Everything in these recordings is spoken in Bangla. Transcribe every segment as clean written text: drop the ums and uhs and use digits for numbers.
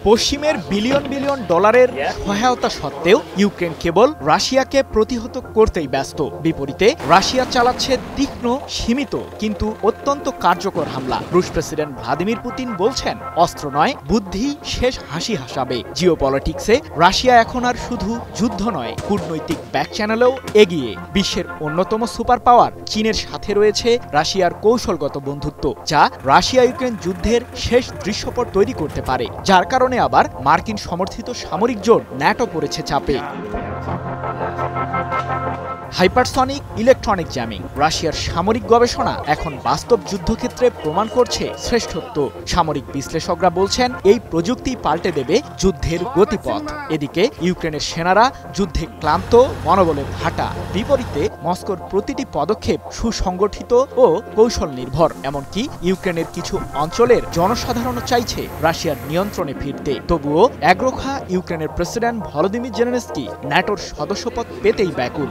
পশ্চিমের বিলিয়ন বিলিয়ন ডলারের সহায়তা সত্ত্বেও ইউক্রেন কেবল রাশিয়াকে প্রতিহত করতেই ব্যস্ত। বিপরীতে রাশিয়া চালাচ্ছে তীক্ষ্ণ, সীমিত কিন্তু অত্যন্ত কার্যকর হামলা। রুশ প্রেসিডেন্ট ভ্লাদিমির পুতিন বলছেন, অস্ত্র নয়, বুদ্ধি শেষ হাসি হাসাবে। জিওপলিটিক্সে রাশিয়া এখন আর শুধু যুদ্ধ নয়, কূটনৈতিক ব্যাক চ্যানেলেও এগিয়ে। বিশ্বের অন্যতম সুপার পাওয়ার চীনের সাথে রয়েছে রাশিয়ার কৌশলগত বন্ধুত্ব, যা রাশিয়া ইউক্রেন যুদ্ধের শেষ দৃশ্যপট তৈরি করতে পারে, যার কারণে আবার মার্কিন সমর্থিত সামরিক জোট ন্যাটো পড়েছে চাপে। হাইপারসনিক ইলেকট্রনিক জ্যামিং, রাশিয়ার সামরিক গবেষণা এখন বাস্তব যুদ্ধক্ষেত্রে প্রমাণ করছে শ্রেষ্ঠত্ব। সামরিক বিশ্লেষকরা বলছেন, এই প্রযুক্তি পাল্টে দেবে যুদ্ধের গতিপথ। এদিকে ইউক্রেনের সেনারা যুদ্ধে ক্লান্ত, মনোবলে ভাটা। বিপরীতে মস্কোর প্রতিটি পদক্ষেপ সুসংগঠিত ও কৌশল নির্ভর। এমনকি ইউক্রেনের কিছু অঞ্চলের জনসাধারণও চাইছে রাশিয়ার নিয়ন্ত্রণে ফিরতে। তবুও একরোখা ইউক্রেনের প্রেসিডেন্ট ভলোদিমির জেলেনস্কি ন্যাটোর সদস্যপদ পেতেই ব্যাকুল।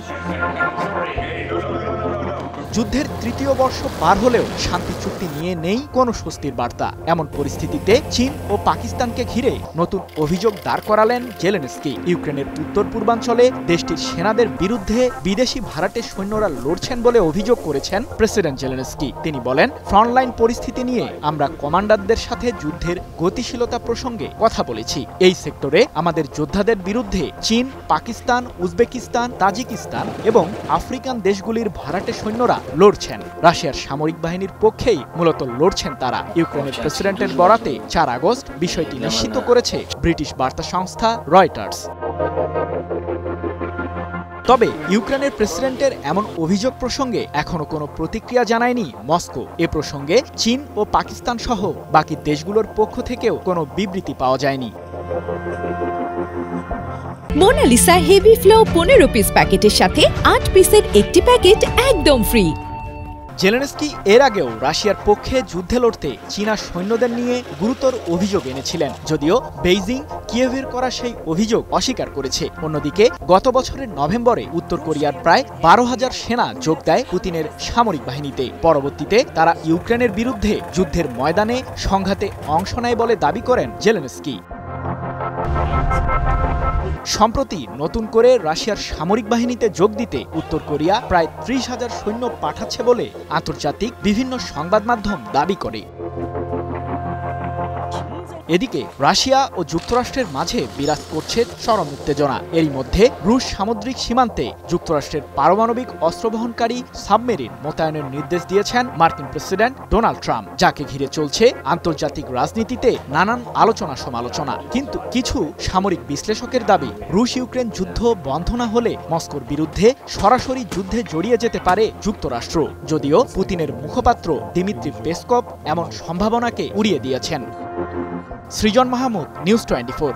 যুদ্ধের তৃতীয় বর্ষ পার হলেও শান্তি চুক্তি নিয়ে নেই কোনো স্বস্তির বার্তা। এমন পরিস্থিতিতে চীন ও পাকিস্তানকে ঘিরে নতুন অভিযোগ দাঁড় করালেন জেলেনস্কি। ইউক্রেনের উত্তর পূর্বাঞ্চলে দেশটির সেনাদের বিরুদ্ধে বিদেশি ভাড়াটে সৈন্যরা লড়ছেন বলে অভিযোগ করেছেন প্রেসিডেন্ট জেলেনস্কি। তিনি বলেন, ফ্রন্টলাইন পরিস্থিতি নিয়ে আমরা কমান্ডারদের সাথে যুদ্ধের গতিশীলতা প্রসঙ্গে কথা বলেছি। এই সেক্টরে আমাদের যোদ্ধাদের বিরুদ্ধে চীন, পাকিস্তান, উজবেকিস্তান, তাজিকিস্তান এবং আফ্রিকান দেশগুলির ভাড়াটে সৈন্যরা লড়ছেন। রাশিয়ার সামরিক বাহিনীর পক্ষেই মূলত লড়ছেন তারা। ইউক্রেনের প্রেসিডেন্টের বরাতে 4 আগস্ট বিষয়টি নিশ্চিত করেছে ব্রিটিশ বার্তা সংস্থা রয়টার্স। তবে ইউক্রেনের প্রেসিডেন্টের এমন অভিযোগ প্রসঙ্গে এখনো কোনো প্রতিক্রিয়া জানায়নি মস্কো। এ প্রসঙ্গে চীন ও পাকিস্তান সহ বাকি দেশগুলোর পক্ষ থেকেও কোনো বিবৃতি পাওয়া যায়নি। মোনালিসা হেভি ফ্লো 15 পিস প্যাকেটের সাথে 8 পিসের একটি প্যাকেট একদম ফ্রি। জেলেনস্কি এর আগেও রাশিয়ার পক্ষে যুদ্ধে লড়তে চীনা সৈন্যদের নিয়ে গুরুতর অভিযোগ এনেছিলেন, যদিও বেইজিং কিয়েভের করা সেই অভিযোগ অস্বীকার করেছে। অন্যদিকে গত বছরের নভেম্বরে উত্তর কোরিয়ার প্রায় 12,000 সেনা যোগ দেয় পুতিনের সামরিক বাহিনীতে। পরবর্তীতে তারা ইউক্রেনের বিরুদ্ধে যুদ্ধের ময়দানে সংঘাতে অংশ নেয় বলে দাবি করেন জেলেনস্কি। সম্প্রতি নতুন করে রাশিয়ার সামরিক বাহিনীতে যোগ দিতে উত্তর কোরিয়া প্রায় 30,000 সৈন্য পাঠাচ্ছে বলে আন্তর্জাতিক বিভিন্ন সংবাদ মাধ্যম দাবি করে। এদিকে রাশিয়া ও যুক্তরাষ্ট্রের মাঝে বিরাজ করছে চরম উত্তেজনা। এরই মধ্যে রুশ সামুদ্রিক সীমান্তে যুক্তরাষ্ট্রের পারমাণবিক অস্ত্রবহনকারী সাবমেরিন মোতায়েনের নির্দেশ দিয়েছেন মার্কিন প্রেসিডেন্ট ডোনাল্ড ট্রাম্প, যাকে ঘিরে চলছে আন্তর্জাতিক রাজনীতিতে নানান আলোচনা সমালোচনা। কিন্তু কিছু সামরিক বিশ্লেষকের দাবি, রুশ ইউক্রেন যুদ্ধ বন্ধ না হলে মস্কোর বিরুদ্ধে সরাসরি যুদ্ধে জড়িয়ে যেতে পারে যুক্তরাষ্ট্র। যদিও পুতিনের মুখপাত্র দিমিত্রি পেসকভ এমন সম্ভাবনাকে উড়িয়ে দিয়েছেন। সৃজন মাহমুদ, নিউজ 24।